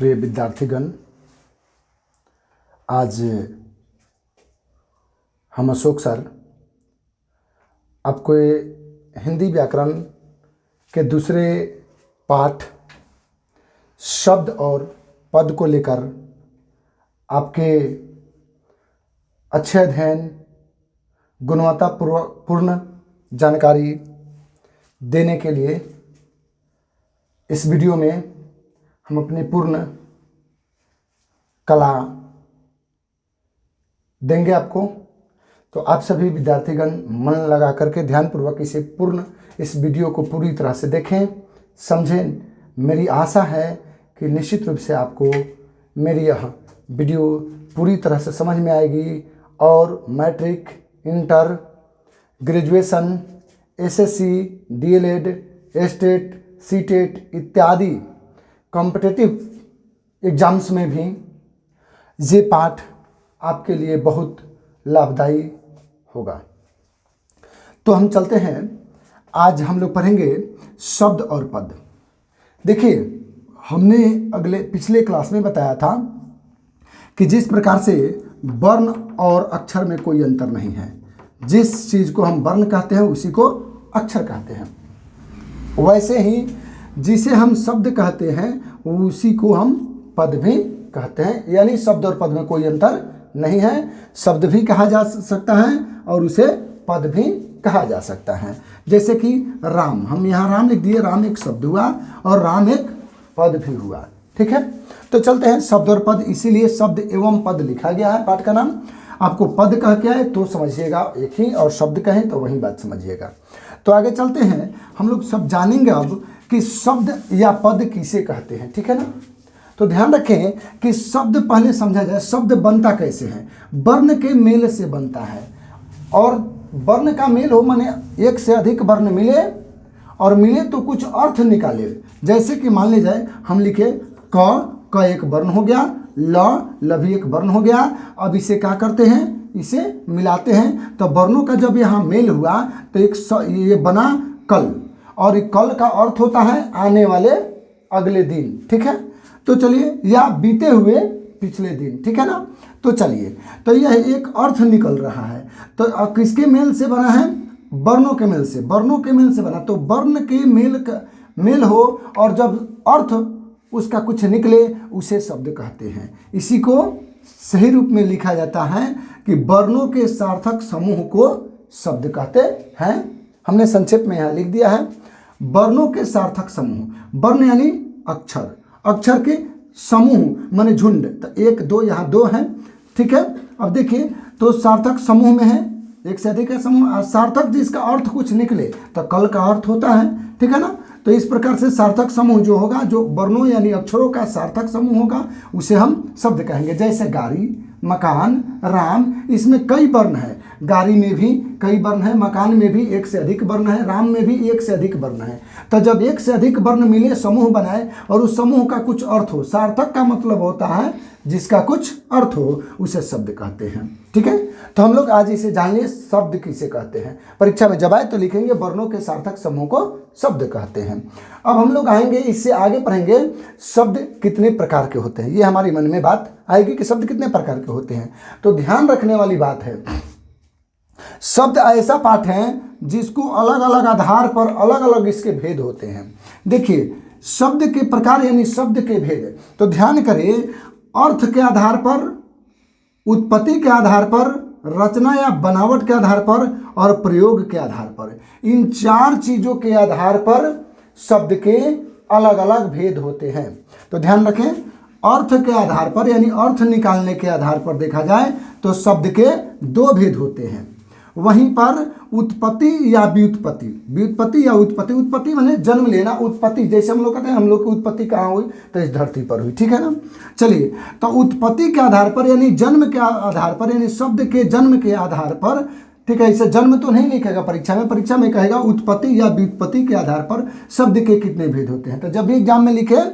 प्रिय विद्यार्थीगण, आज हम अशोक सर आपको हिंदी व्याकरण के दूसरे पाठ शब्द और पद को लेकर आपके अच्छे अध्ययन, गुणवत्तापूर्ण जानकारी देने के लिए इस वीडियो में हम अपनी पूर्ण कला देंगे आपको। तो आप सभी विद्यार्थीगण मन लगा करके ध्यानपूर्वक इस वीडियो को पूरी तरह से देखें, समझें। मेरी आशा है कि निश्चित रूप से आपको मेरी यह वीडियो पूरी तरह से समझ में आएगी और matric, inter, graduation, SSC, DElEd, STET, CTET इत्यादि कॉम्पिटिटिव एग्जाम्स में भी ये पाठ आपके लिए बहुत लाभदायी होगा। तो हम चलते हैं, आज हम लोग पढ़ेंगे शब्द और पद। देखिए, हमने पिछले क्लास में बताया था कि जिस प्रकार से वर्ण और अक्षर में कोई अंतर नहीं है, जिस चीज़ को हम वर्ण कहते हैं उसी को अक्षर कहते हैं, वैसे ही जिसे हम शब्द कहते हैं उसी को हम पद भी कहते हैं। यानी शब्द और पद में कोई अंतर नहीं है, शब्द भी कहा जा सकता है और उसे पद भी कहा जा सकता है। जैसे कि राम, हम यहाँ राम लिख दिए, राम एक शब्द हुआ और राम एक पद भी हुआ। ठीक है, तो चलते हैं शब्द और पद, इसीलिए शब्द एवं पद लिखा गया है पाठ का नाम। आपको पद कह क्या है तो समझिएगा एक ही, और शब्द कहें तो वही बात समझिएगा। तो आगे चलते हैं, हम लोग सब जानेंगे अब कि शब्द या पद किसे कहते हैं। ठीक है ना, तो ध्यान रखें कि शब्द पहले समझा जाए। शब्द बनता कैसे है? वर्ण के मेल से बनता है, और वर्ण का मेल हो माने एक से अधिक वर्ण मिले, और मिले तो कुछ अर्थ निकाले। जैसे कि मान लीजिए हम लिखे क एक वर्ण हो गया, ल भी एक वर्ण हो गया। अब इसे क्या करते हैं? इसे मिलाते हैं, तो वर्णों का जब यहाँ मेल हुआ तो ये बना कल, और कल का अर्थ होता है आने वाले अगले दिन। ठीक है, तो चलिए, या बीते हुए पिछले दिन। ठीक है ना, तो चलिए, तो यह एक अर्थ निकल रहा है। तो किसके मेल से बना है? वर्णों के मेल से। वर्णों के मेल से बना, तो वर्ण के मेल हो और जब अर्थ उसका कुछ निकले उसे शब्द कहते हैं। इसी को सही रूप में लिखा जाता है कि वर्णों के सार्थक समूह को शब्द कहते हैं। हमने संक्षेप में यहाँ लिख दिया है वर्णों के सार्थक समूह। वर्ण यानी अक्षर, अक्षर के समूह माने झुंड। तो एक दो, यहाँ दो हैं। ठीक है, अब देखिए, तो सार्थक समूह में है, एक से अधिक है समूह। सार्थक जिसका अर्थ कुछ निकले तो कल का अर्थ होता है। ठीक है ना, तो इस प्रकार से सार्थक समूह जो होगा, जो वर्णों यानी अक्षरों का सार्थक समूह होगा, उसे हम शब्द कहेंगे। जैसे गाड़ी, मकान, राम, इसमें कई वर्ण है। गाड़ी में भी कई वर्ण है, मकान में भी एक से अधिक वर्ण है, राम में भी एक से अधिक वर्ण है। तो जब एक से अधिक वर्ण मिले, समूह बनाए, और उस समूह का कुछ अर्थ हो, सार्थक का मतलब होता है जिसका कुछ अर्थ हो, उसे शब्द कहते हैं। ठीक है, तो हम लोग आज इसे जान लिए, शब्द किसे कहते हैं। परीक्षा में जब आए तो लिखेंगे वर्णों के सार्थक समूह को शब्द कहते हैं। अब हम लोग आएंगे, इससे आगे पढ़ेंगे शब्द कितने प्रकार के होते हैं। ये हमारी मन में बात आएगी कि शब्द कितने प्रकार के होते हैं। तो ध्यान रखने वाली बात है, शब्द ऐसा पाठ है जिसको अलग अलग आधार पर अलग अलग इसके भेद होते हैं। देखिए, शब्द के प्रकार यानी शब्द के भेद। तो ध्यान करें, अर्थ के आधार पर, उत्पत्ति के आधार पर, रचना या बनावट के आधार पर, और प्रयोग के आधार पर, इन चार चीजों के आधार पर शब्द के अलग अलग भेद होते हैं। तो ध्यान रखें, अर्थ के आधार पर यानी अर्थ निकालने के आधार पर देखा जाए तो शब्द के दो भेद होते हैं। वहीं पर उत्पत्ति या व्युत्पत्ति, व्युत्पत्ति या उत्पत्ति, उत्पत्ति माने जन्म लेना, उत्पत्ति जैसे हम लोग कहते हैं हम लोग की उत्पत्ति कहाँ हुई, तो इस धरती पर हुई। ठीक है ना, चलिए, तो उत्पत्ति के आधार पर यानी जन्म के आधार पर, यानी शब्द के जन्म के आधार पर। ठीक है, इसे जन्म तो नहीं लिखेगा परीक्षा में, परीक्षा में कहेगा उत्पत्ति या व्युत्पत्ति के आधार पर शब्द के कितने भेद होते हैं। तो जब भी एग्जाम में लिखे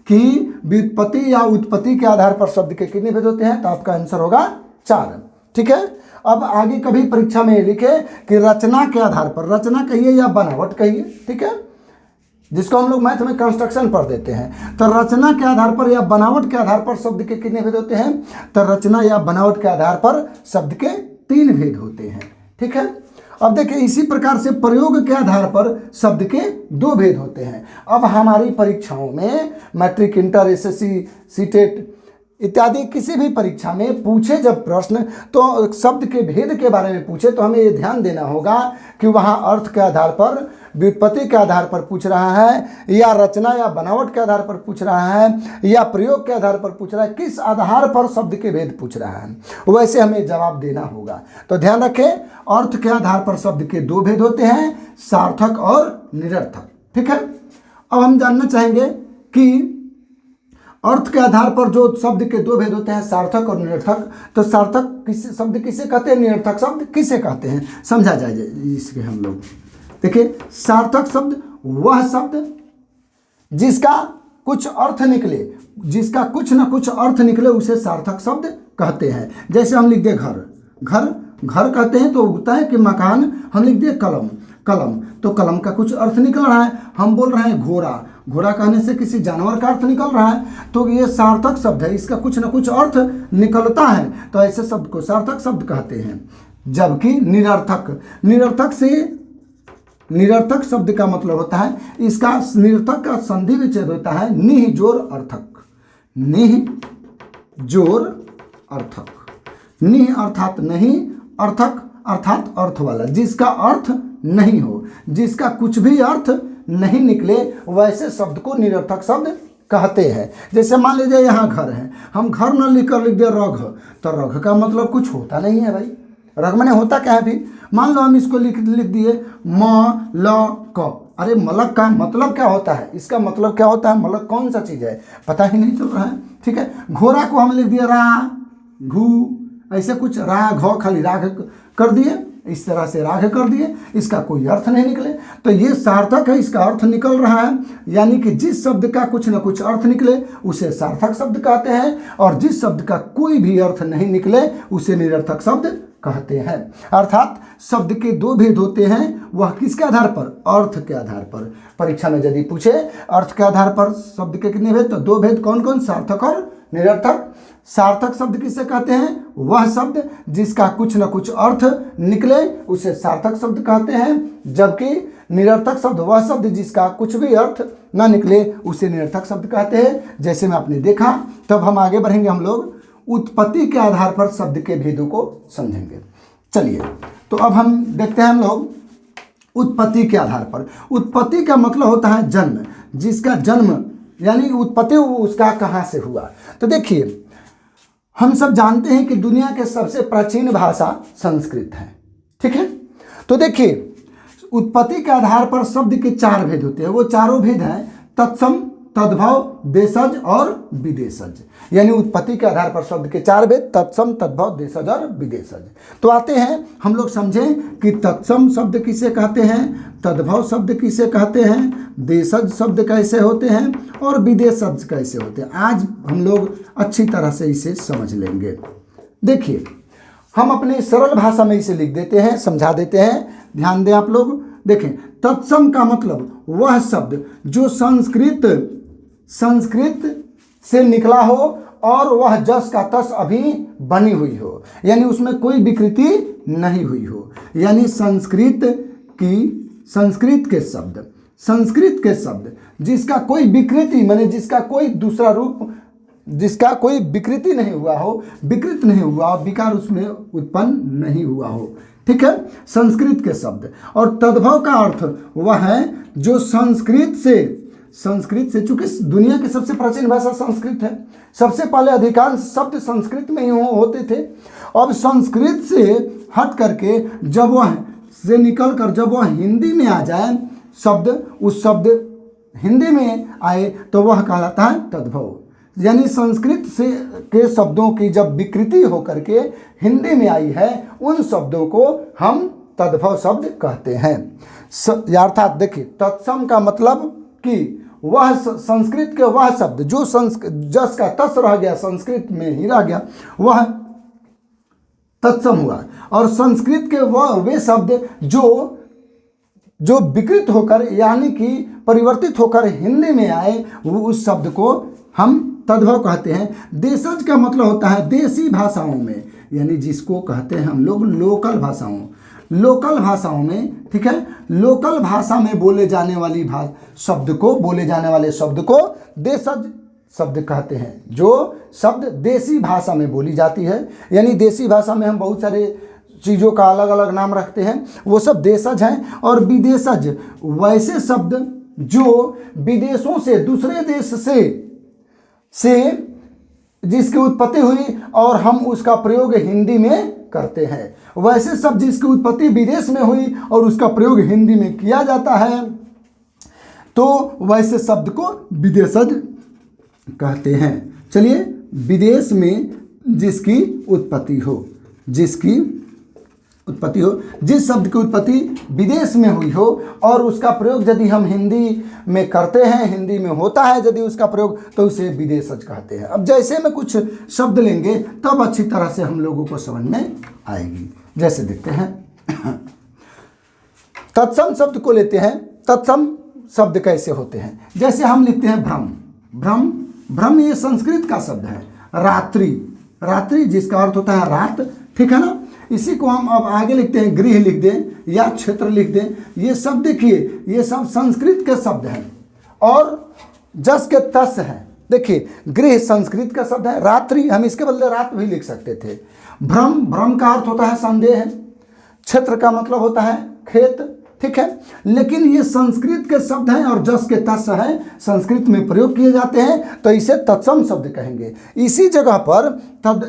कि व्युत्पत्ति या उत्पत्ति के आधार पर शब्द के कितने भेद होते हैं, तो आपका आंसर होगा 4। ठीक है, अब आगे कभी परीक्षा में लिखे कि रचना के आधार पर, रचना कहिए या बनावट कहिए। ठीक है, जिसको हम लोग मैथ में कंस्ट्रक्शन पढ़ देते हैं। तो रचना के आधार पर या बनावट के आधार पर शब्द के कितने भेद होते हैं? तो रचना या बनावट के आधार पर शब्द के 3 भेद होते हैं। ठीक है। अब देखिए इसी प्रकार से प्रयोग के आधार पर शब्द के 2 भेद होते हैं। अब हमारी परीक्षाओं में मैट्रिक, इंटर, एसएससी, सीटेट इत्यादि किसी भी परीक्षा में पूछे जब प्रश्न, तो शब्द के भेद के बारे में पूछे तो हमें ये ध्यान देना होगा कि वहाँ अर्थ के आधार पर, व्युत्पत्ति के आधार पर पूछ रहा है, या रचना या बनावट के आधार पर पूछ रहा है, या प्रयोग के आधार पर पूछ रहा है, किस आधार पर शब्द के भेद पूछ रहा है, वैसे हमें जवाब देना होगा। तो ध्यान रखें, अर्थ के आधार पर शब्द के 2 भेद होते हैं, सार्थक और निरर्थक। ठीक है। अब हम जानना चाहेंगे कि अर्थ के आधार पर जो शब्द के 2 भेद होते हैं, सार्थक और निरर्थक। तो सार्थक किस शब्द किसे कहते हैं, निरर्थक शब्द किसे कहते हैं, समझा जाए इसके हम लोग। देखिए, सार्थक शब्द वह शब्द जिसका कुछ अर्थ निकले, जिसका कुछ ना कुछ अर्थ निकले, उसे सार्थक शब्द कहते हैं। जैसे हम लिख दे घर, घर घर कहते हैं तो होता है कि मकान। हम लिख दिए कलम, कलम तो कलम का कुछ अर्थ निकल रहा है। हम बोल रहे हैं घोड़ा, घोड़ा कहने से किसी जानवर का अर्थ निकल रहा है, तो ये सार्थक शब्द है, इसका कुछ ना कुछ अर्थ निकलता है, तो ऐसे शब्द को सार्थक शब्द कहते हैं। जबकि निरर्थक, निरर्थक शब्द का मतलब होता है, इसका निरर्थक का संधि विच्छेद होता है निह जोर अर्थक, निह जोर अर्थक। निह अर्थात नहीं, अर्थक अर्थात अर्थ वाला, जिसका अर्थ नहीं हो, जिसका कुछ भी अर्थ नहीं निकले, वैसे शब्द को निरर्थक शब्द कहते हैं। जैसे मान लीजिए यहाँ घर है, हम घर न लिख कर लिख दिया रघ, तो रघ का मतलब कुछ होता नहीं है भाई। रघ मैंने होता क्या है भी? मान लो हम इसको लिख दिए म ल क, अरे मलक का मतलब क्या होता है, इसका मतलब क्या होता है, मलक कौन सा चीज़ है, पता ही नहीं चल रहा है। ठीक है। घोड़ा को हम लिख दिए रा घू, ऐसे कुछ रा घ खाली राघ कर दिए, इस तरह से राघ कर दिए, इसका कोई अर्थ नहीं निकले, तो ये सार्थक है, इसका अर्थ निकल रहा है। यानी कि जिस शब्द का कुछ न कुछ अर्थ निकले उसे सार्थक शब्द कहते हैं, और जिस शब्द का कोई भी अर्थ नहीं निकले उसे निरर्थक शब्द कहते हैं। अर्थात शब्द के 2 भेद होते हैं, वह किसके आधार पर, अर्थ के आधार पर। परीक्षा में यदि पूछे अर्थ के आधार पर शब्द के कितने भेद, तो 2 भेद कौन कौन, सार्थक और निरर्थक। सार्थक शब्द किसे कहते हैं, वह शब्द जिसका कुछ न कुछ अर्थ निकले उसे सार्थक शब्द कहते हैं। जबकि निरर्थक शब्द वह शब्द जिसका कुछ भी अर्थ न निकले उसे निरर्थक शब्द कहते हैं। जैसे में आपने देखा, तब हम आगे बढ़ेंगे, हम लोग उत्पत्ति के आधार पर शब्द के भेदों को समझेंगे। चलिए, तो अब हम देखते हैं हम लोग उत्पत्ति के आधार पर। उत्पत्ति का मतलब होता है जन्म, जिसका जन्म यानी उत्पत्ति उसका कहाँ से हुआ। तो देखिए, हम सब जानते हैं कि दुनिया के सबसे प्राचीन भाषा संस्कृत है। ठीक है। तो देखिए, उत्पत्ति के आधार पर शब्द के 4 भेद होते हैं। वो चारों भेद हैं तत्सम, तद्भव, देशज और विदेशज। यानी उत्पत्ति के आधार पर शब्द के 4 भेद, तत्सम, तद्भव, देशज और विदेशज। तो आते हैं हम लोग समझें कि तत्सम शब्द किसे कहते हैं, तद्भव शब्द किसे कहते हैं, देशज शब्द कैसे होते हैं और विदेशज कैसे होते हैं। आज हम लोग अच्छी तरह से इसे समझ लेंगे। देखिए, हम अपनी सरल भाषा में इसे लिख देते हैं, समझा देते हैं, ध्यान दें आप लोग। देखें, तत्सम का मतलब वह शब्द जो संस्कृत से निकला हो और वह जस का तस अभी बनी हुई हो, यानी उसमें कोई विकृति नहीं हुई हो। यानी संस्कृत के शब्द जिसका कोई विकृति, माने जिसका कोई दूसरा रूप, जिसका कोई विकृति नहीं हुआ हो, विकृत नहीं हुआ, विकार उसमें उत्पन्न नहीं हुआ हो। ठीक है, संस्कृत के शब्द। और तद्भव का अर्थ वह है जो संस्कृत से, चूंकि दुनिया की सबसे प्राचीन भाषा संस्कृत है, सबसे पहले अधिकांश शब्द संस्कृत में ही होते थे। अब संस्कृत से हट करके जब वह से निकल कर जब वह हिंदी में आ जाए, शब्द उस शब्द हिंदी में आए तो वह कहलाता है तद्भव। यानी संस्कृत से के शब्दों की जब विकृति होकर के हिंदी में आई है, उन शब्दों को हम तद्भव शब्द कहते हैं। अर्थात देखिए, तत्सम का मतलब कि वह संस्कृत के वह शब्द जो जस का तस रह गया, संस्कृत में ही रह गया, वह तत्सम हुआ। और संस्कृत के वह वे शब्द जो जो विकृत होकर यानी कि परिवर्तित होकर हिंदी में आए वो उस शब्द को हम तद्भव कहते हैं। देशज का मतलब होता है देसी भाषाओं में, यानी जिसको कहते हैं हम लोग लोकल भाषाओं में, ठीक है, लोकल भाषा में बोले जाने वाली शब्द को देशज शब्द कहते हैं। जो शब्द देसी भाषा में बोली जाती है, यानी देसी भाषा में हम बहुत सारे चीज़ों का अलग अलग नाम रखते हैं, वो सब देशज हैं। और विदेशज वैसे शब्द जो विदेशों से, दूसरे देश से जिसकी उत्पत्ति हुई और हम उसका प्रयोग हिंदी में करते हैं। वैसे शब्द जिसकी उत्पत्ति विदेश में हुई और उसका प्रयोग हिंदी में किया जाता है, तो वैसे शब्द को विदेशज कहते हैं। चलिए, विदेश में जिसकी उत्पत्ति हो, जिस शब्द की उत्पत्ति विदेश में हुई हो और उसका प्रयोग यदि हम हिंदी में करते हैं, हिंदी में होता है यदि उसका प्रयोग, तो उसे विदेशज कहते हैं। अब जैसे में कुछ शब्द लेंगे तब अच्छी तरह से हम लोगों को समझ में आएगी। जैसे देखते हैं, तत्सम शब्द को लेते हैं। तत्सम शब्द कैसे होते हैं? जैसे हम लिखते हैं भ्रम ये संस्कृत का शब्द है। रात्रि जिसका अर्थ होता है रात, ठीक है ना। इसी को हम अब आगे लिखते हैं, गृह लिख दें या क्षेत्र लिख दें। ये सब देखिए, ये सब संस्कृत के शब्द हैं और जस के तस हैं। देखिए, गृह संस्कृत का शब्द है, रात्रि हम इसके बदले रात भी लिख सकते थे। भ्रम का अर्थ होता है संदेह, क्षेत्र का मतलब होता है खेत, ठीक है। लेकिन ये संस्कृत के शब्द हैं और जस के तस हैं, संस्कृत में प्रयोग किए जाते हैं, तो इसे तत्सम शब्द कहेंगे। इसी जगह पर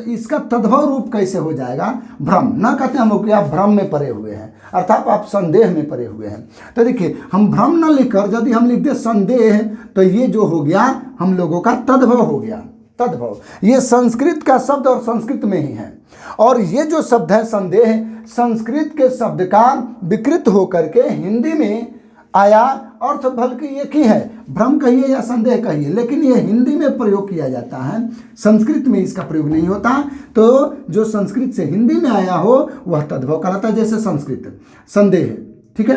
इसका तद्भव रूप कैसे हो जाएगा? भ्रम न कहते हम लोग कि आप भ्रम में पड़े हुए हैं, अर्थात आप संदेह में पड़े हुए हैं। तो देखिए, हम भ्रम न लिखकर यदि हम लिख दे संदेह, तो ये जो हो गया हम लोगों का तद्भव हो गया। तद्भव ये संस्कृत का शब्द और संस्कृत में ही है। और ये जो शब्द है संदेह, संस्कृत के शब्द का विकृत होकर के हिंदी में आया। अर्थ बल्कि एक ही है, भ्रम कहिए या संदेह कहिए, लेकिन ये हिंदी में प्रयोग किया जाता है, संस्कृत में इसका प्रयोग नहीं होता। तो जो संस्कृत से हिंदी में आया हो वह तद्भव कहलाता है। जैसे संस्कृत संदेह, ठीक है।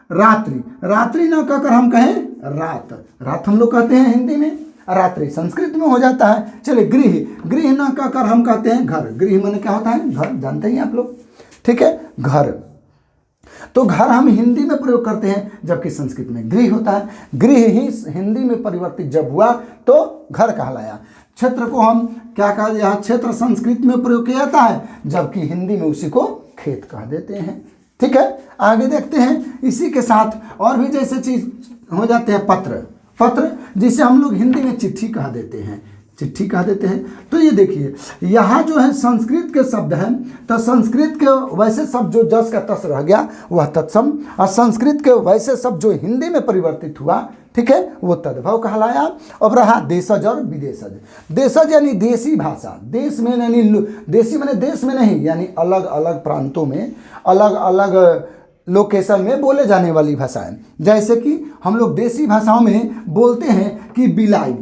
रात्रि न कहकर हम कहें रात हम लोग कहते हैं हिंदी में, रात्रि संस्कृत में हो जाता है। चलिए, गृह न कहकर हम कहते हैं घर। गृह माने क्या होता है? घर, जानते ही आप लोग, ठीक है, घर। तो घर हम हिंदी में प्रयोग करते हैं, जबकि संस्कृत में गृह होता है। गृह ही हिंदी में परिवर्तित जब हुआ तो घर कहलाया। क्षेत्र को हम क्या कहा, यहाँ क्षेत्र संस्कृत में प्रयोग किया जाता है, जबकि हिंदी में उसी को खेत कह देते हैं, ठीक है। आगे देखते हैं, इसी के साथ और भी जैसे चीज हो जाते हैं, पत्र जिसे हम लोग हिंदी में चिट्ठी कह देते हैं। तो ये देखिए, यहाँ जो है संस्कृत के शब्द हैं, तो संस्कृत के वैसे शब्द जो जस का तस रह गया वह तत्सम, और संस्कृत के वैसे शब्द जो हिंदी में परिवर्तित हुआ, ठीक है, वो तद्भव कहलाया। अब रहा देशज और विदेशज। देशज यानी देसी भाषा, देश में यानी देसी माने देश में नहीं, यानी अलग अलग प्रांतों में, अलग अलग लोकेशन में बोले जाने वाली भाषाएं। जैसे कि हम लोग देसी भाषाओं में बोलते हैं कि बिलाई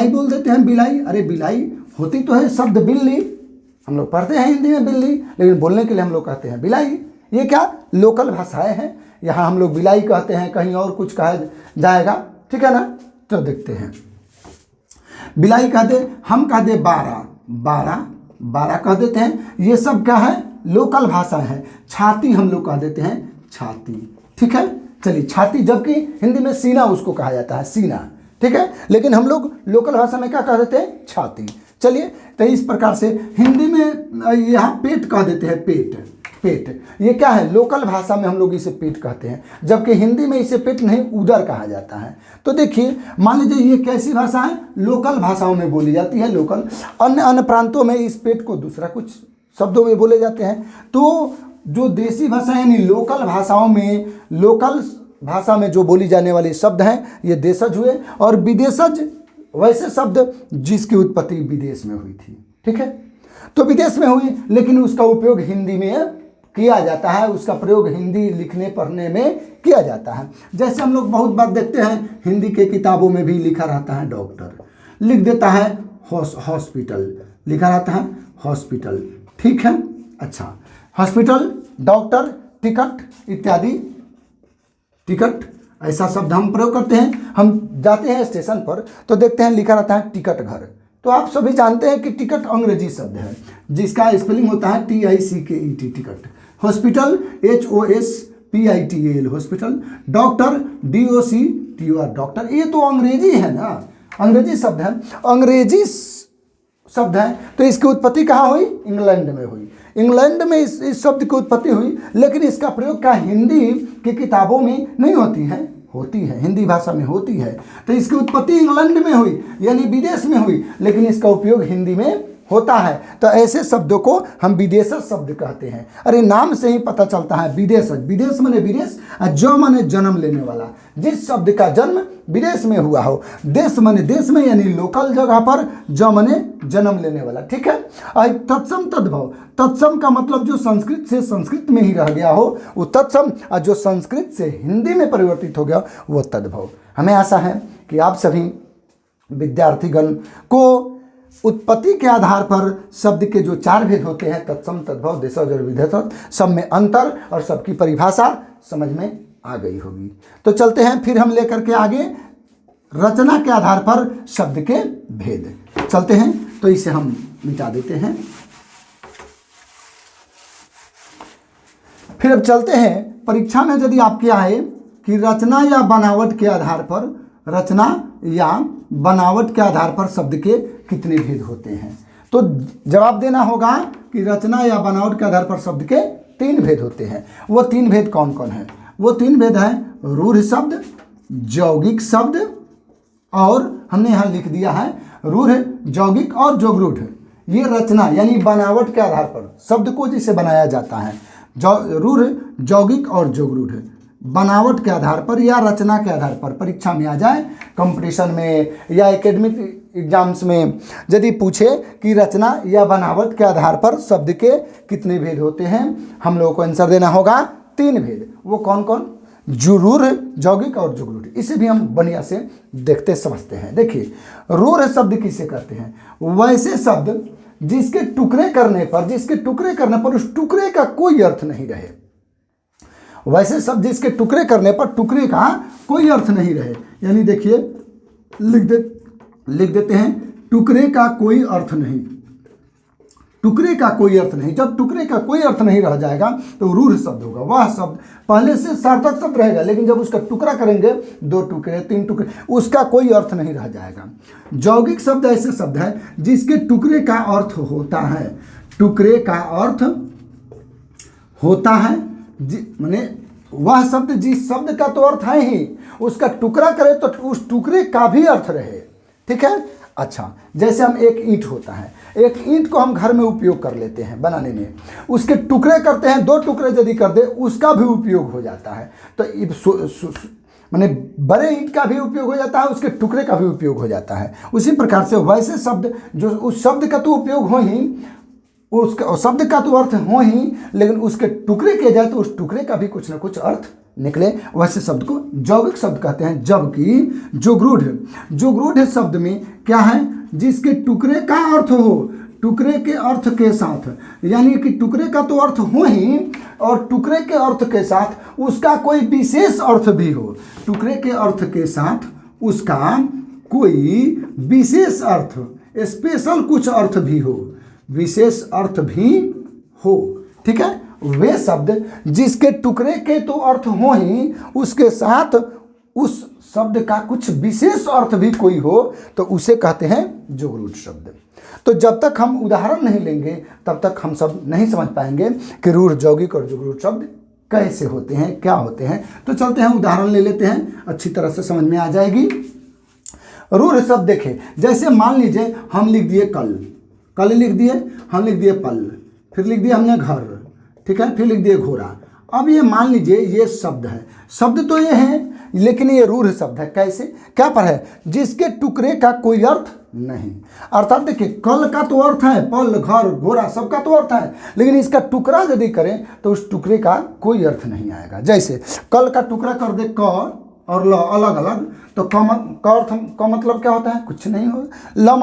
बोल देते हैं। बिलाई, अरे बिलाई होती तो है शब्द बिल्ली, हम लोग पढ़ते हैं हिंदी में बिल्ली, लेकिन बोलने के लिए हम लोग कहते हैं बिलाई। ये क्या लोकल भाषाएं हैं, यहाँ हम लोग बिलाई कहते हैं, कहीं और कुछ कहा जाएगा, ठीक है ना। तो देखते हैं, बिलाई कह दे, हम कह दे बारह कह देते हैं। ये सब क्या है? लोकल भाषा है। छाती हम लोग कह देते हैं छाती, ठीक है। चलिए, छाती, जबकि हिंदी में सीना उसको कहा जाता है, सीना, ठीक है, लेकिन हम लोग लोकल भाषा में क्या कह देते हैं? छाती। चलिए, तो इस प्रकार से हिंदी में यहाँ पेट कह देते हैं, पेट ये क्या है? लोकल भाषा में हम लोग इसे पेट कहते हैं, जबकि हिंदी में इसे पेट नहीं उदर कहा जाता है। तो देखिए, मान लीजिए ये कैसी भाषा है? लोकल भाषाओं में बोली जाती है, लोकल। अन्य प्रांतों में इस पेट को दूसरा कुछ शब्दों में बोले जाते हैं। तो जो देसी भाषा यानी लोकल भाषाओं में, लोकल भाषा में जो बोली जाने वाले शब्द हैं ये देशज हुए। और विदेशज वैसे शब्द जिसकी उत्पत्ति विदेश में हुई थी, ठीक है। तो विदेश में हुई, लेकिन उसका उपयोग हिंदी में किया जाता है, उसका प्रयोग हिंदी लिखने पढ़ने में किया जाता है। जैसे हम लोग बहुत बार देखते हैं, हिंदी के किताबों में भी लिखा रहता है डॉक्टर, लिख देता है हॉस्पिटल, लिखा रहता है हॉस्पिटल, ठीक है। अच्छा, हॉस्पिटल, डॉक्टर, टिकट इत्यादि टिकट ऐसा शब्द हम प्रयोग करते हैं। हम जाते हैं स्टेशन पर तो देखते हैं लिखा रहता है टिकट घर। तो आप सभी जानते हैं कि टिकट अंग्रेजी शब्द है जिसका स्पेलिंग होता है TICKET ticket. Hospital HOSPITAL hospital. Doctor DOCTOR doctor. ये तो अंग्रेजी है ना, अंग्रेजी शब्द है, अंग्रेजी शब्द है। तो इसकी उत्पत्ति कहाँ हुई? इंग्लैंड में हुई। इंग्लैंड में इस शब्द की उत्पत्ति हुई, लेकिन इसका प्रयोग क्या हिंदी की किताबों में नहीं होती है? होती है, हिंदी भाषा में होती है। तो इसकी उत्पत्ति इंग्लैंड में हुई यानी विदेश में हुई, लेकिन इसका उपयोग हिंदी में होता है। तो ऐसे शब्दों को हम विदेशज शब्द कहते हैं। अरे नाम से ही पता चलता है विदेशज। विदेश माने विदेश, जो माने जन्म लेने वाला। जिस शब्द का जन्म विदेश में हुआ हो, देश माने देश में यानी लोकल जगह पर, जो माने जन्म लेने वाला। ठीक है। तत्सम तद्भव, तत्सम का मतलब जो संस्कृत से संस्कृत में ही रह गया हो वो तत्सम, और जो संस्कृत से हिंदी में परिवर्तित हो गया वो तद्भव। हमें आशा है कि आप सभी विद्यार्थीगण को उत्पत्ति के आधार पर शब्द के जो 4 भेद होते हैं, तत्सम, तद्भव, देशज और विदेशज, सब में अंतर और सबकी परिभाषा समझ में आ गई होगी। तो चलते हैं फिर हम लेकर के आगे रचना के आधार पर शब्द के भेद। चलते हैं, तो इसे हम मिटा देते हैं। फिर अब चलते हैं, परीक्षा में यदि आपके आए कि रचना या बनावट के आधार पर, रचना या बनावट के आधार पर शब्द के कितने भेद होते हैं, तो जवाब देना होगा कि रचना या बनावट के आधार पर शब्द के 3 भेद होते हैं। वो 3 भेद कौन कौन है? वो 3 भेद हैं रूढ़ शब्द, यौगिक शब्द, और हमने यहाँ लिख दिया है रूढ़, यौगिक और जोगरूढ़। ये रचना यानी बनावट के आधार पर शब्द को जिसे बनाया जाता है, रूढ़, यौगिक और जोगरूढ़ बनावट के आधार पर या रचना के आधार पर परीक्षा में आ जाए, कंपटीशन में या एकेडमिक एग्जाम्स में यदि पूछे कि रचना या बनावट के आधार पर शब्द के कितने भेद होते हैं, हम लोगों को आंसर देना होगा 3 भेद। वो कौन कौन? रूढ़, यौगिक और जोगरूढ़। इसे भी हम बढ़िया से देखते समझते हैं। देखिए, रूढ़ शब्द किसे कहते हैं? वैसे शब्द जिसके टुकड़े करने पर उस टुकड़े का कोई अर्थ नहीं रहे। वैसे शब्द जिसके टुकड़े करने पर टुकड़े का कोई अर्थ नहीं रहे, यानी देखिए लिख देते हैं टुकड़े का कोई अर्थ नहीं। टुकड़े का कोई अर्थ नहीं, जब टुकड़े का कोई अर्थ नहीं रह जाएगा तो रूढ़ शब्द होगा। वह शब्द पहले से सार्थक शब्द रहेगा, लेकिन जब उसका टुकड़ा करेंगे, 2 टुकड़े 3 टुकड़े, उसका कोई अर्थ नहीं रह जाएगा। यौगिक शब्द ऐसे शब्द है जिसके टुकड़े का अर्थ होता है। टुकड़े का अर्थ होता है माने वह शब्द जिस शब्द का तो अर्थ है ही, उसका टुकड़ा करे तो उस टुकड़े का भी अर्थ रहे। ठीक है। अच्छा, जैसे हम एक ईंट होता है, एक ईंट को हम घर में उपयोग कर लेते हैं बनाने में, उसके टुकड़े करते हैं, 2 टुकड़े यदि कर दे उसका भी उपयोग हो जाता है। तो माने बड़े ईंट का भी उपयोग हो जाता है, उसके टुकड़े का भी उपयोग हो जाता है। उसी प्रकार से वैसे शब्द जो उस शब्द का तो उपयोग हो ही, उसका शब्द का तो अर्थ हो ही, लेकिन उसके टुकड़े किए जाए तो उस टुकड़े का भी कुछ ना कुछ अर्थ निकले, वैसे शब्द को यौगिक शब्द कहते हैं। जबकि जोगरूढ़ शब्द में क्या है? जिसके टुकड़े का अर्थ हो, टुकड़े के अर्थ के साथ, यानी कि टुकड़े का तो अर्थ हो ही और टुकड़े के अर्थ के साथ उसका कोई विशेष अर्थ भी हो। टुकड़े के अर्थ के साथ उसका कोई विशेष अर्थ, स्पेशल कुछ अर्थ भी हो, विशेष अर्थ भी हो। ठीक है। वे शब्द जिसके टुकड़े के तो अर्थ हो ही, उसके साथ उस शब्द का कुछ विशेष अर्थ भी कोई हो, तो उसे कहते हैं जोगरूढ़ शब्द। तो जब तक हम उदाहरण नहीं लेंगे तब तक हम सब नहीं समझ पाएंगे कि रूढ़, यौगिक और जोगरूढ़ शब्द कैसे होते हैं, क्या होते हैं। तो चलते हैं उदाहरण ले लेते हैं, अच्छी तरह से समझ में आ जाएगी। रूढ़ शब्द देखें, जैसे मान लीजिए हम लिख दिए कल लिख दिए, हम लिख दिए पल, फिर लिख दिया हमने घर, ठीक है, फिर लिख दिए घोड़ा। अब ये मान लीजिए ये शब्द है, शब्द तो ये है लेकिन ये रूढ़ शब्द है। कैसे? क्या पर है? जिसके टुकड़े का कोई अर्थ नहीं। अर्थात देखिए, कल का तो अर्थ है, पल, घर, घोड़ा, सबका तो अर्थ है, लेकिन इसका टुकड़ा यदि करें तो उस टुकड़े का कोई अर्थ नहीं आएगा। जैसे कल का टुकड़ा कर दे क और ल अलग अलग, तो का मतलब क्या होता है? कुछ नहीं होगा। ल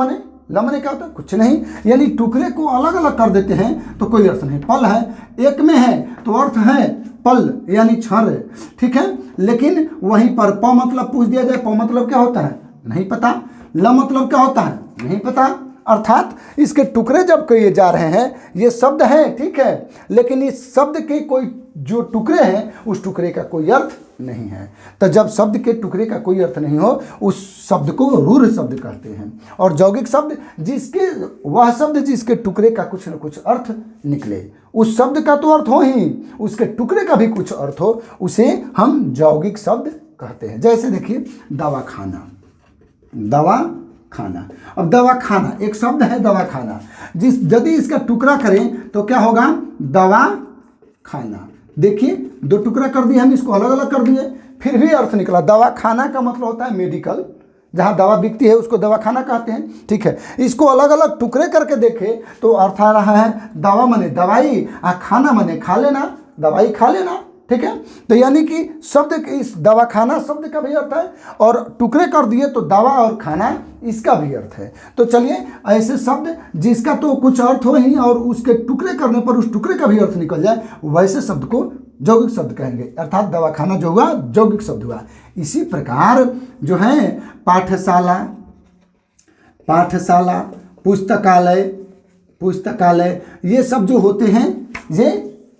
मने क्या होता है? कुछ नहीं। यानी टुकड़े को अलग अलग कर देते हैं तो कोई अर्थ नहीं। पल है, एक में है तो अर्थ है, पल यानी क्षण, ठीक है। लेकिन वहीं पर प मतलब पूछ दिया जाए, प मतलब क्या होता है नहीं पता, ल मतलब क्या होता है नहीं पता। अर्थात इसके टुकड़े जब किए जा रहे हैं, ये शब्द है ठीक है, लेकिन इस शब्द के कोई जो टुकड़े हैं उस टुकड़े का कोई अर्थ नहीं है। तो जब शब्द के टुकड़े का कोई अर्थ नहीं हो उस शब्द को रूढ़ शब्द कहते हैं। और यौगिक शब्द जिसके वह शब्द जिसके टुकड़े का कुछ न कुछ अर्थ निकले, उस शब्द का तो अर्थ हो ही, उसके टुकड़े का भी कुछ अर्थ हो, उसे हम यौगिक शब्द कहते हैं। जैसे देखिए दवा खाना, दवा खाना। अब दवा खाना एक शब्द है, दवा खाना, जिस यदि इसका टुकड़ा करें तो क्या होगा दवा खाना। देखिए दो टुकड़ा कर दिए हम, इसको अलग अलग कर दिए, फिर भी अर्थ निकला। दवा खाना का मतलब होता है मेडिकल, जहाँ दवा बिकती है उसको दवा खाना कहते हैं, ठीक है। इसको अलग अलग टुकड़े करके देखें तो अर्थ आ रहा है दवा मने दवाई, खाना मने खा लेना, दवाई खा लेना, ठीक है। तो यानी कि शब्द इस दवाखाना शब्द का भी अर्थ है, और टुकड़े कर दिए तो दवा और खाना इसका भी अर्थ है। तो चलिए ऐसे शब्द जिसका तो कुछ अर्थ हो ही और उसके टुकड़े करने पर उस टुकड़े का भी अर्थ निकल जाए, वैसे शब्द को यौगिक शब्द कहेंगे। अर्थात दवाखाना जो हुआ यौगिक शब्द हुआ। इसी प्रकार जो है पाठशाला, पाठशाला, पुस्तकालय, पुस्तकालय, ये सब जो होते हैं ये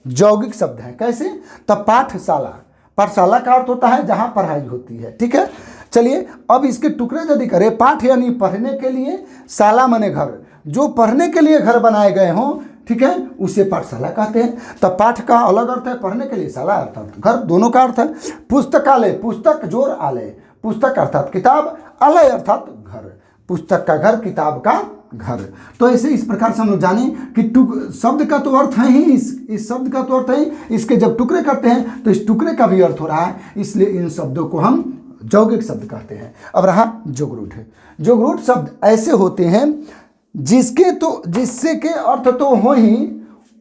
यौगिक शब्द है। कैसे? तब पाठशाला, पाठशाला का अर्थ होता है जहाँ पढ़ाई होती है, ठीक है। चलिए अब इसके टुकड़े यदि करें, पाठ यानी पढ़ने के लिए, शाला माने घर, जो पढ़ने के लिए घर बनाए गए हों, ठीक है, उसे पाठशाला कहते हैं। तब पाठ का अलग अर्थ है, पढ़ने के लिए, शाला अर्थात घर, दोनों का अर्थ है। पुस्तकालय, पुस्तक जोर आलय, पुस्तक अर्थात किताब, आलय अर्थात घर, पुस्तक का घर, किताब का घर। तो ऐसे इस प्रकार से हम लोग जाने कि शब्द का तो अर्थ है ही, इस शब्द का तो अर्थ है, इसके जब टुकड़े करते हैं तो इस टुकड़े का भी अर्थ हो रहा है, इसलिए इन शब्दों को हम यौगिक शब्द कहते हैं। अब रहा जोगरूढ़। जोगरूढ़ शब्द ऐसे होते हैं जिससे के अर्थ तो हो ही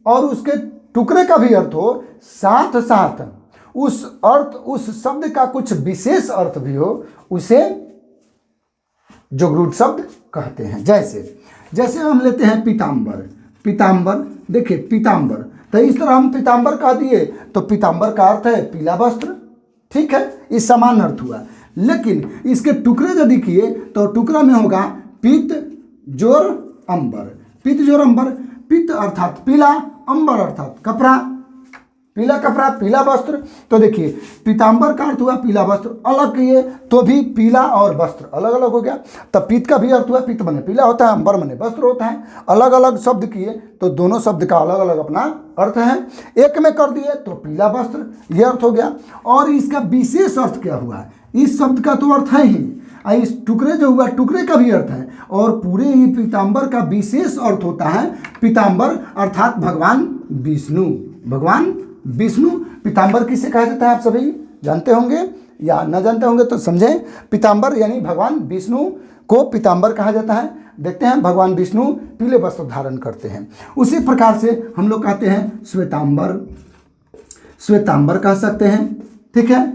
और उसके टुकड़े का भी अर्थ हो, साथ साथ उस अर्थ, उस शब्द का कुछ विशेष अर्थ भी हो, उसे जोगरूढ़ शब्द कहते हैं। जैसे हम लेते हैं पीताम्बर, पीताम्बर, देखिए पीताम्बर, तो इस तरह हम पीताम्बर कह दिए तो पीताम्बर का अर्थ है पीला वस्त्र, ठीक है, इस समान अर्थ हुआ। लेकिन इसके टुकड़े यदि किए तो टुकड़ा में होगा पीत जोर अंबर, पीत जोर अंबर, पीत अर्थात पीला, अंबर अर्थात कपड़ा, पीला कपड़ा, पीला वस्त्र। तो देखिए पीताम्बर का अर्थ हुआ पीला वस्त्र, अलग किए तो भी पीला और वस्त्र अलग अलग हो गया। तब पीत का भी अर्थ हुआ, पीत मने पीला होता है, अंबर मने वस्त्र होता है। अलग अलग शब्द किए तो दोनों शब्द का अलग अलग अपना अर्थ है। एक में कर दिए तो पीला वस्त्र, ये अर्थ हो गया। और इसका विशेष अर्थ क्या हुआ, इस शब्द का तो अर्थ है ही, इस टुकड़े जो हुआ टुकड़े का भी अर्थ है, और पूरे ही पीताम्बर का विशेष अर्थ होता है पीताम्बर अर्थात भगवान विष्णु, भगवान विष्णु। पीताम्बर किसे कहा जाता है आप सभी जानते होंगे, या न जानते होंगे तो समझें। पीताम्बर यानी भगवान विष्णु को पीताम्बर कहा जाता है। देखते हैं भगवान विष्णु पीले वस्त्र धारण करते हैं। उसी प्रकार से हम लोग कहते हैं श्वेताम्बर, श्वेताम्बर कह सकते हैं, ठीक है।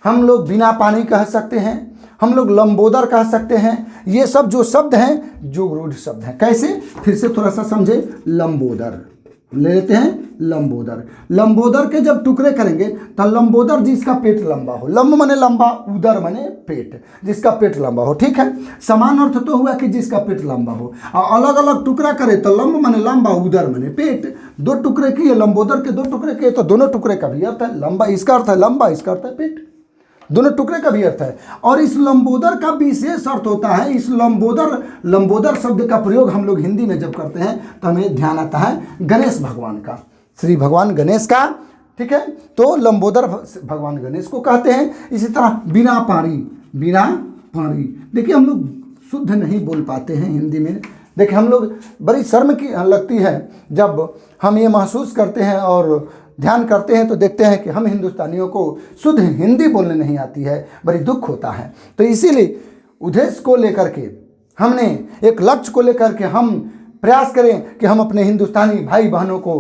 हम लोग बिना पानी कह सकते हैं, हम लोग लंबोदर कह सकते हैं। ये सब जो शब्द हैं जोगरूढ़ शब्द हैं। कैसे, फिर से थोड़ा सा समझे। लंबोदर ले लेते हैं, लंबोदर, लंबोदर के जब टुकड़े करेंगे तो लंबोदर जिसका पेट लंबा हो, लंब मने लंबा, उदर मने पेट, जिसका पेट लंबा हो, ठीक है। समान अर्थ तो हुआ कि जिसका पेट लंबा हो, और अलग अलग टुकड़ा करे तो लंब मने लंबा, उदर मने पेट। दो टुकड़े किए, लंबोदर के दो टुकड़े किए तो दोनों टुकड़े का भी अर्थ है लंबा, इसका अर्थ है लंबा, इसका अर्थ है पेट, दोनों टुकड़े का भी अर्थ है। और इस लंबोदर का विशेष अर्थ होता है, इस लंबोदर शब्द का प्रयोग हम लोग हिंदी में जब करते हैं तो हमें ध्यान आता है गणेश भगवान का, श्री भगवान गणेश का, ठीक है। तो लंबोदर भगवान गणेश को कहते हैं। इसी तरह बिना पानी, बिना पानी, देखिए हम लोग शुद्ध नहीं बोल पाते हैं हिंदी में। देखिए हम लोग बड़ी शर्म की लगती है जब हम ये महसूस करते हैं और ध्यान करते हैं तो देखते हैं कि हम हिंदुस्तानियों को शुद्ध हिंदी बोलने नहीं आती है, बड़ी दुख होता है। तो इसीलिए उद्देश्य को लेकर के हमने एक लक्ष्य को लेकर के हम प्रयास करें कि हम अपने हिंदुस्तानी भाई बहनों को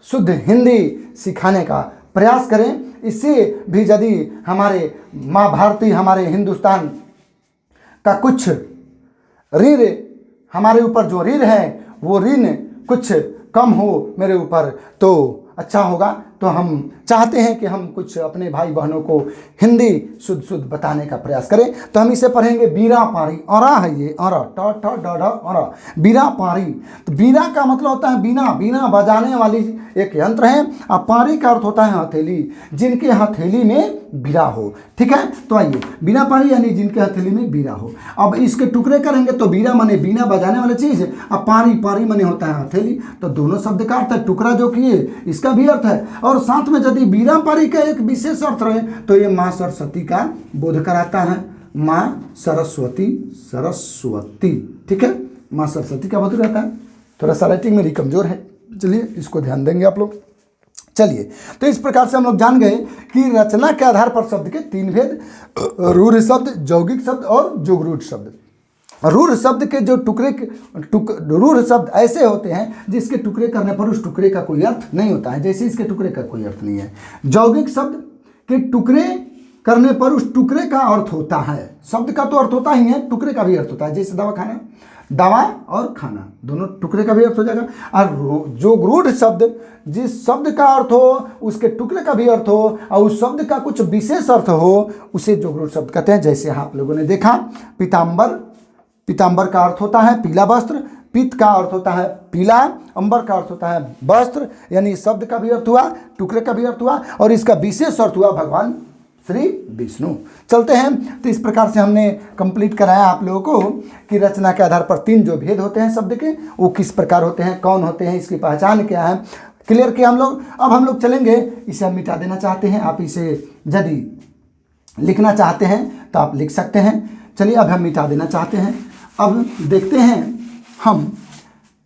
शुद्ध हिंदी सिखाने का प्रयास करें। इससे भी यदि हमारे माँ भारती, हमारे हिंदुस्तान का कुछ ऋण, हमारे ऊपर जो ऋण है वो ऋण कुछ कम हो मेरे ऊपर, तो अच्छा होगा। तो हम चाहते हैं कि हम कुछ अपने भाई बहनों को हिंदी शुद्ध शुद्ध बताने का प्रयास करें। तो हम इसे पढ़ेंगे बीरा पारी, औरा है ये, औरा ट ठ ड ढ औरा, बीरा पारी। तो बीरा का मतलब होता है बीना, बीना बजाने वाली एक यंत्र है। और पारी का अर्थ होता है हथेली, जिनके हथेली में बीरा हो। ठीक है, तो आइए, बीना पारी यानी जिनके हथेली में बीरा हो। अब इसके टुकड़े करेंगे तो बीरा माने बीना बजाने वाली चीज, अब पारी, पारी माने होता है हथेली। तो दोनों शब्द का अर्थ है, टुकड़ा जो किए इसका भी अर्थ है, और साथ में यदि बीरा पारी का एक विशेष अर्थ रहे तो ये माँ सरस्वती का बोध कराता है। माँ सरस्वती, सरस्वती, ठीक है, माँ सरस्वती का बोध कराता है। थोड़ा सा राइटिंग मेरी कमजोर है, चलिए इसको ध्यान देंगे आप लोग। चलिए, तो इस प्रकार से हम लोग जान गए कि रचना के आधार पर शब्द के तीन भेद, रूढ़ शब्द, यौगिक शब्द और जुगरूढ़ शब्द। रूढ़ शब्द के जो रूढ़ शब्द ऐसे होते हैं जिसके टुकड़े करने पर उस टुकड़े का कोई अर्थ नहीं होता है, जैसे इसके टुकड़े का कोई अर्थ नहीं है। यौगिक शब्द के टुकड़े करने पर उस टुकड़े का अर्थ होता है। शब्द का तो अर्थ होता ही है, टुकड़े का भी अर्थ होता है, जैसे दवा खाना, दवा और खाना दोनों टुकड़े का भी अर्थ हो जाएगा। और जो रूढ़ शब्द, जिस शब्द का अर्थ हो उसके टुकड़े का भी अर्थ हो और उस शब्द का कुछ विशेष अर्थ हो, उसे जो रूढ़ शब्द कहते हैं। जैसे आप लोगों ने देखा पीताम्बर, पीताम्बर का अर्थ होता है पीला वस्त्र, पीत का अर्थ होता है पीला, अंबर का अर्थ होता है वस्त्र, यानी शब्द का भी अर्थ हुआ, टुकड़े का भी अर्थ हुआ, और इसका विशेष अर्थ हुआ भगवान श्री विष्णु। चलते हैं, तो इस प्रकार से हमने कंप्लीट कराया आप लोगों को कि रचना के आधार पर तीन जो भेद होते हैं शब्द के, वो किस प्रकार होते हैं, कौन होते हैं, इसकी पहचान क्या है, क्लियर किया हम लोग। अब हम लोग चलेंगे, इसे हम मिटा देना चाहते हैं, आप इसे यदि लिखना चाहते हैं तो आप लिख सकते हैं। चलिए, अब हम मिटा देना चाहते हैं। अब देखते हैं हम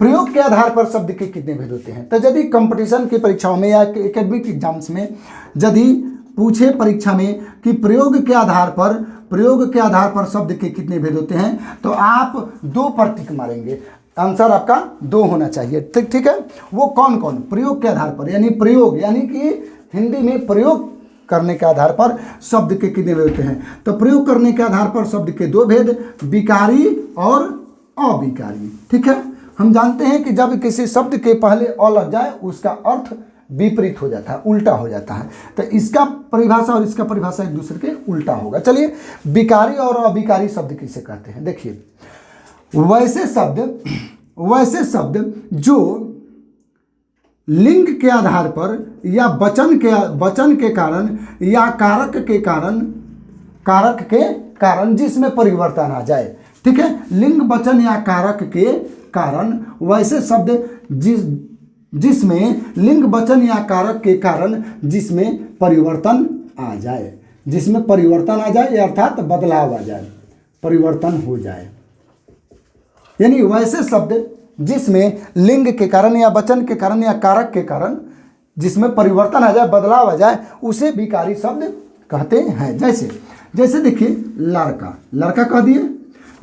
प्रयोग के आधार पर शब्द के कितने भेद होते हैं। तो यदि कंपटीशन की परीक्षाओं में या एकेडमिक एग्जाम्स में यदि पूछे परीक्षा में कि प्रयोग के आधार पर शब्द के कितने भेद होते हैं, तो आप 2 पर टिक मारेंगे। आंसर आपका 2 होना चाहिए। ठीक है, वो कौन कौन? प्रयोग के आधार पर, यानी प्रयोग यानी कि हिंदी में प्रयोग करने के आधार पर शब्द के कितने भेद होते हैं। तो प्रयोग करने के आधार पर शब्द के 2 भेद, विकारी और अविकारी। ठीक है, हम जानते हैं कि जब किसी शब्द के पहले अ लग जाए उसका अर्थ विपरीत हो जाता है, उल्टा हो जाता है। तो इसका परिभाषा और इसका परिभाषा एक दूसरे के उल्टा होगा। चलिए, विकारी और अविकारी शब्द किसे कहते हैं? देखिए, वैसे शब्द जो लिंग के आधार पर या वचन के कारण या कारक के कारण जिसमें परिवर्तन आ जाए। ठीक है, लिंग, वचन या कारक के कारण वैसे शब्द जिसमें लिंग, वचन या कारक के कारण जिसमें परिवर्तन आ जाए, जिसमें परिवर्तन आ जाए अर्थात बदलाव आ जाए, परिवर्तन हो जाए, यानी वैसे शब्द जिसमें लिंग के कारण या वचन के कारण या कारक के कारण जिसमें परिवर्तन आ जाए, बदलाव आ जाए, उसे विकारी शब्द कहते हैं। जैसे देखिए, लड़का कह दिए,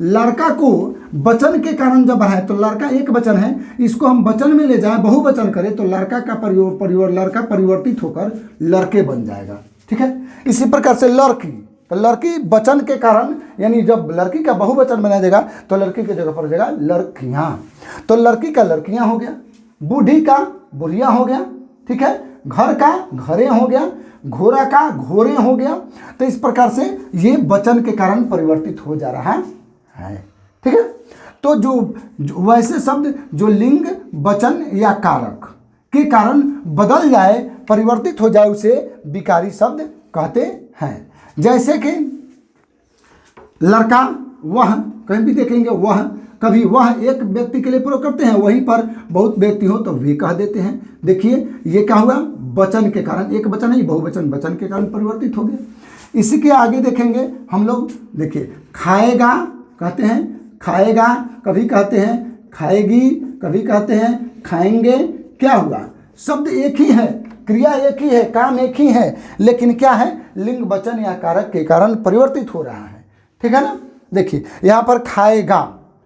लड़का को वचन के कारण जब है तो लड़का एक वचन है, इसको हम वचन में ले जाए, बहुवचन करें तो लड़का का लड़का परिवर्तित होकर लड़के बन जाएगा। ठीक है, इसी प्रकार से लड़की, तो लड़की वचन के कारण, यानी जब लड़की का बहुवचन बना देगा तो लड़की की जगह पर हो जाएगा लड़कियां, तो लड़की का लड़कियां हो गया, बूढ़ी का बुढ़िया हो गया। ठीक है, घर का घरे हो गया, घोड़ा का घोड़े हो गया। तो इस प्रकार से ये वचन के कारण परिवर्तित हो जा रहा है। ठीक है, तो जो वैसे शब्द जो लिंग, वचन या कारक के कारण बदल जाए, परिवर्तित हो जाए, उसे विकारी शब्द कहते हैं। जैसे कि लड़का, वह, कहीं भी देखेंगे वह, कभी वह एक व्यक्ति के लिए प्रयोग करते हैं, वहीं पर बहुत व्यक्ति हो तो वे कह देते हैं। देखिए, ये क्या हुआ? वचन के कारण, एक वचन है, बहुवचन वचन के कारण परिवर्तित हो गया। इसी के आगे देखेंगे हम लोग, देखिए, खाएगा कहते हैं खाएगा, कभी कहते हैं खाएगी, कभी कहते हैं खाएंगे। क्या हुआ? शब्द एक ही है, क्रिया एक ही है, काम एक ही है, लेकिन क्या है? लिंग, वचन या कारक के कारण परिवर्तित हो रहा है। ठीक है ना? देखिए, यहाँ पर खाएगा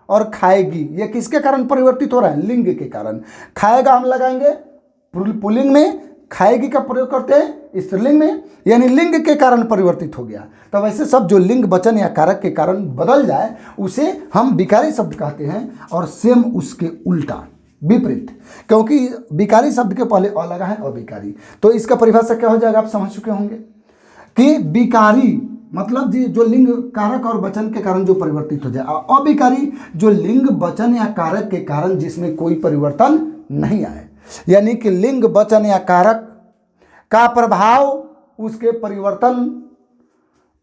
और खाएगी, ये किसके कारण परिवर्तित हो रहा है? लिंग के कारण। खाएगा हम लगाएंगे पुल्लिंग में, खाएगी का प्रयोग करते हैं स्त्रीलिंग में, यानी लिंग के कारण परिवर्तित हो गया। तो वैसे सब जो लिंग, वचन या कारक के कारण बदल जाए उसे हम विकारी शब्द कहते हैं। और सेम उसके उल्टा, विपरीत, क्योंकि विकारी शब्द के पहले अ लगा है अविकारी। तो इसका परिभाषा क्या हो जाएगा, आप समझ चुके होंगे कि विकारी मतलब जो लिंग कारक और वचन के कारण जो परिवर्तित हो जाए, अविकारी जो लिंग वचन या कारक के कारण जिसमें कोई परिवर्तन नहीं आए, यानी कि लिंग वचन या कारक का प्रभाव उसके परिवर्तन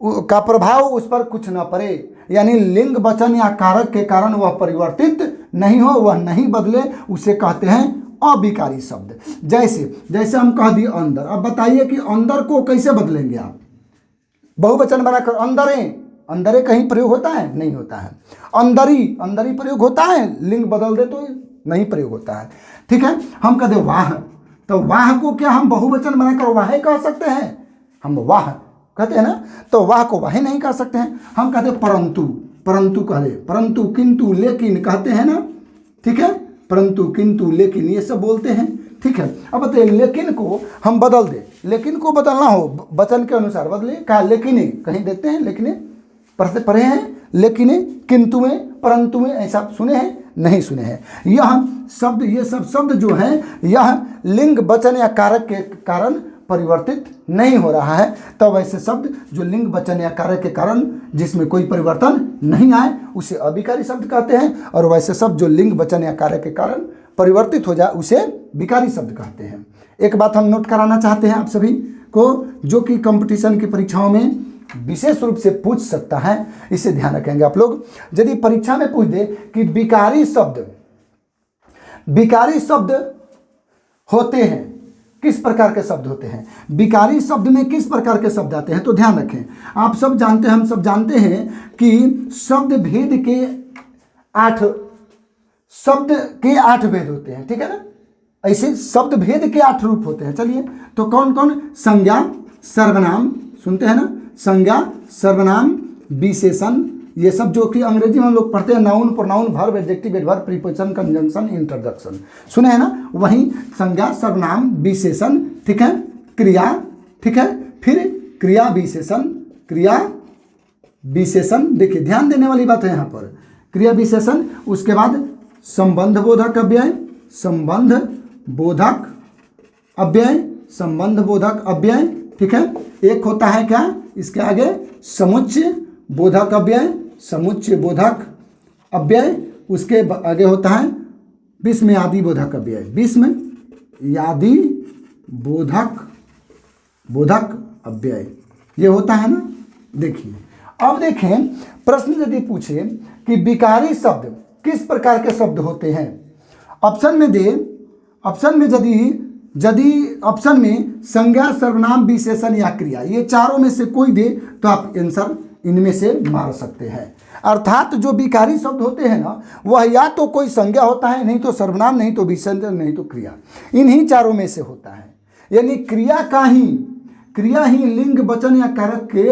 का प्रभाव उस पर कुछ न पड़े, यानी लिंग वचन या कारक के कारण वह परिवर्तित नहीं हो, वह नहीं बदले, उसे कहते हैं अविकारी शब्द। जैसे हम कह दिए अंदर। अब बताइए कि अंदर को कैसे बदलेंगे आप, बहुवचन बनाकर अंदरे, अंदरे कहीं प्रयोग होता है, नहीं होता है। अंदरी, अंदरी प्रयोग होता है, लिंग बदल दे तो नहीं प्रयोग होता है। ठीक है, हम कहते वाह, तो वाह को क्या हम बहुवचन बनाकर वाहे कह सकते हैं, हम वाह कहते हैं ना, तो वाह को वाहे नहीं कह सकते हैं। हम कहते परंतु, परंतु कह दे, परंतु किंतु लेकिन कहते हैं ना, ठीक है, परंतु किंतु लेकिन ये सब बोलते हैं। ठीक है, अब बताइए लेकिन को हम बदल दे, लेकिन को बदलना हो वचन के अनुसार बदले, कहा लेकिन, कहीं देखते हैं लेकिन पढ़े हैं, लेकिन किंतु में, परंतु में, ऐसा सुने हैं, नहीं सुने हैं। यह शब्द, ये सब शब्द जो हैं, यह लिंग वचन या कारक के कारण परिवर्तित नहीं हो रहा है। तब ऐसे शब्द जो लिंग वचन या कारक के कारण जिसमें कोई परिवर्तन नहीं आए उसे अविकारी शब्द कहते हैं, और वैसे शब्द जो लिंग वचन या कारक के कारण परिवर्तित हो जाए उसे विकारी शब्द कहते हैं। एक बात हम नोट कराना चाहते हैं आप सभी को, जो कि कंपटीशन की परीक्षाओं में विशेष रूप से पूछ सकता है, इसे ध्यान रखेंगे आप लोग। यदि परीक्षा में पूछ दे कि विकारी शब्द होते हैं, किस प्रकार के शब्द होते हैं, विकारी शब्द में किस प्रकार के शब्द आते हैं, तो ध्यान रखें। आप सब जानते हैं, हम सब जानते हैं कि शब्द भेद के 8 भेद होते हैं, ठीक है ना। ऐसे शब्द भेद के 8 रूप होते हैं। चलिए, तो कौन कौन, संज्ञा, सर्वनाम, सुनते हैं ना, संज्ञा, सर्वनाम, विशेषण, ये सब जो कि अंग्रेजी में हम लोग पढ़ते हैं, noun, pronoun, verb, adjective, adverb, preposition, conjunction, interjection, सुने हैं ना। वहीं संज्ञा, सर्वनाम, विशेषण, ठीक है, क्रिया, ठीक है, फिर क्रिया विशेषण, क्रिया विशेषण, देखिए ध्यान देने वाली बात है यहाँ पर, क्रिया विशेषण, उसके बाद संबंध बोधक अव्यय, संबंध बोधक अव्यय, संबंध बोधक अव्यय, ठीक है। एक होता है क्या, इसके आगे समुच्चय बोधक अव्यय, समुच्चय बोधक अव्यय, उसके आगे होता है विस्मयादि बोधक अव्यय, विस्मयादि बोधक अव्यय, ये होता है ना। देखिए, अब देखें, प्रश्न यदि पूछे कि विकारी शब्द किस प्रकार के शब्द होते हैं, ऑप्शन में दे, ऑप्शन में यदि ऑप्शन में संज्ञा, सर्वनाम, विशेषण या क्रिया, ये चारों में से कोई दे तो आप आंसर इनमें से मार सकते हैं। अर्थात जो विकारी शब्द होते हैं ना, वह या तो कोई संज्ञा होता है, नहीं तो सर्वनाम, नहीं तो विशेषण, नहीं तो क्रिया, इन्हीं चारों में से होता है। यानी क्रिया ही लिंग वचन या कारक के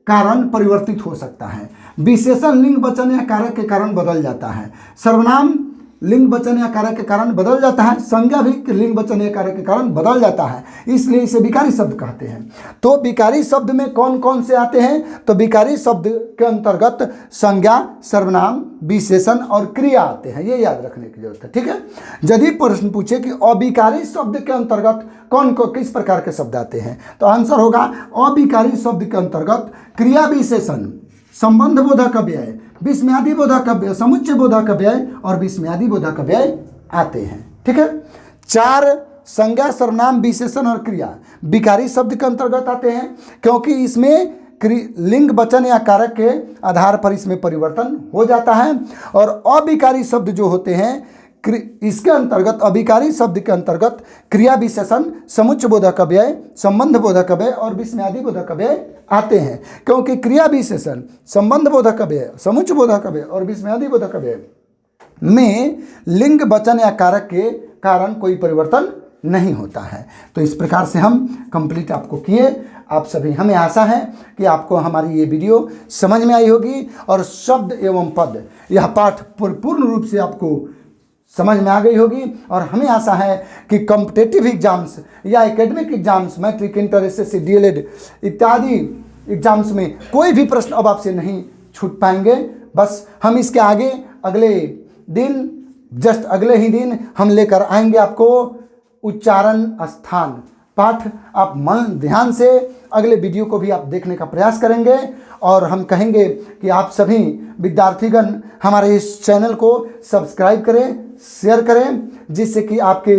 कारण परिवर्तित हो सकता है, विशेषण लिंग वचन या कारक के कारण बदल जाता है, सर्वनाम लिंग वचन या कारक के कारण बदल जाता है, संज्ञा भी लिंग वचन या कारक के कारण बदल जाता है, इसलिए इसे विकारी शब्द कहते हैं। तो विकारी शब्द में कौन कौन से आते हैं, तो विकारी शब्द के अंतर्गत संज्ञा, सर्वनाम, विशेषण और क्रिया आते हैं, ये याद रखने की जरूरत है, ठीक है। यदि प्रश्न पूछे कि अविकारी शब्द के अंतर्गत किस प्रकार के शब्द आते हैं, तो आंसर होगा अविकारी शब्द के अंतर्गत क्रिया विशेषण, संबंध बोधक अव्यय, विस्मयादि बोधक अव्यय, समुच्चय बोधक अव्यय और विस्मयादि बोधक अव्यय आते हैं, ठीक है। 4 संज्ञा, सर्वनाम, विशेषण और क्रिया विकारी शब्द के अंतर्गत आते हैं, क्योंकि इसमें लिंग वचन या कारक के आधार पर इसमें परिवर्तन हो जाता है। और अविकारी शब्द जो होते हैं, इसके अंतर्गत, अविकारी शब्द के अंतर्गत क्रिया विशेषण, समुच्चय बोधक अव्यय, संबंध बोधक अव्यय और विस्मयादि बोधक अव्यय आते हैं, क्योंकि क्रिया विशेषण, संबंध बोधक अव्यय, समुच्चय बोधक अव्यय और विस्मयादि बोधक अव्यय में लिंग वचन या कारक के कारण कोई परिवर्तन नहीं होता है। तो इस प्रकार से हम कंप्लीट आपको किए। आप सभी, हमें आशा है कि आपको हमारी ये वीडियो समझ में आई होगी और शब्द एवं पद, यह पाठ पूर्ण रूप से आपको समझ में आ गई होगी। और हमें आशा है कि कॉम्पिटिटिव एग्जाम्स या academic exams, matric, inter, SSC, DElEd इत्यादि एग्जाम्स में कोई भी प्रश्न अब आपसे नहीं छूट पाएंगे। बस हम इसके आगे अगले दिन जस्ट अगले ही दिन हम लेकर आएंगे आपको उच्चारण स्थान पाठ। आप मन ध्यान से अगले वीडियो को भी आप देखने का प्रयास करेंगे और हम कहेंगे कि आप सभी विद्यार्थीगण हमारे इस चैनल को सब्सक्राइब करें, शेयर करें, जिससे कि आपके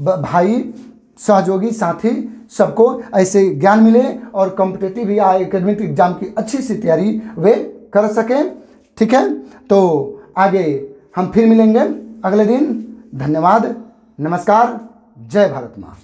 भाई, सहयोगी, साथी सबको ऐसे ज्ञान मिले और कॉम्पिटिटिव या एकेडमिक एग्जाम की अच्छी सी तैयारी वे कर सकें। ठीक है, तो आगे हम फिर मिलेंगे अगले दिन। धन्यवाद, नमस्कार, जय भारत माँ।